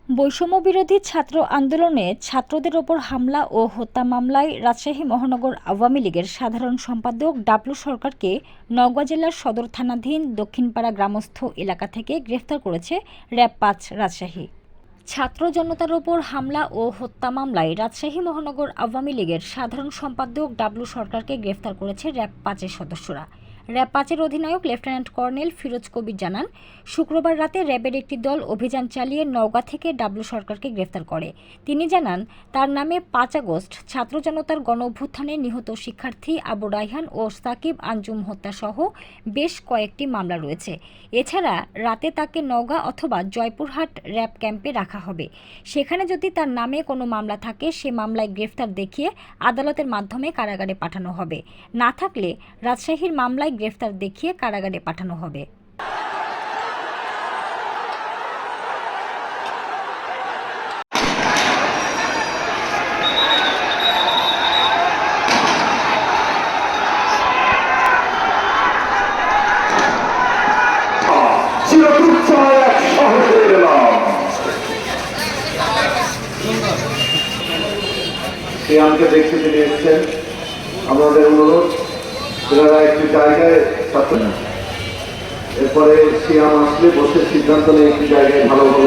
বৈষম্য বিরোধী ছাত্র আন্দোলনে ছাত্রদের ওপর হামলা ও হত্যা মামলায় রাজশাহী মহানগর আওয়ামী লীগের সাধারণ সম্পাদক ডাবলু সরকারকে নওগাঁ জেলার সদর থানাধীন দক্ষিণপাড়া গ্রামস্থ এলাকা থেকে গ্রেফতার করেছে র‍্যাব-৫ রাজশাহী। ছাত্র জনতার ওপর হামলা ও হত্যা মামলায় রাজশাহী মহানগর আওয়ামী লীগের সাধারণ সম্পাদক ডাবলু সরকারকে গ্রেফতার করেছে র‍্যাব-৫-এর সদস্যরা। র‍্যাব-৫-এর অধিনায়ক লেফটেন্যান্ট কর্নেল ফিরোজ কবির জানান, শুক্রবার রাতে র‍্যাবের একটি দল অভিযান চালিয়ে নওগাঁ থেকে ডাবলু সরকারকে গ্রেফতার করে। তিনি জানান, তার নামে ৫ আগস্ট ছাত্র জনতার গণঅভ্যুত্থানে নিহত শিক্ষার্থী আবু রায়হান ও সাকিব আঞ্জুম হত্যাসহ বেশ কয়েকটি মামলা রয়েছে। এছাড়া রাতে তাকে নওগাঁ অথবা জয়পুরহাট র‍্যাব ক্যাম্পে রাখা হবে। সেখানে যদি তার নামে কোনো মামলা থাকে, সে মামলায় গ্রেফতার দেখিয়ে আদালতের মাধ্যমে কারাগারে পাঠানো হবে। না থাকলে রাজশাহীর মামলায় গ্রেফতার দেখিয়ে কারাগারে পাঠানো হবে। সিয়ামকে দেখতে চলে এসেছেন, আমাদের অনুরোধ এনারা একটি জায়গায় থাকুন। এরপরে সিয়াম আসলে বসে সিদ্ধান্ত নিয়ে একটি জায়গায় ভালোভাবে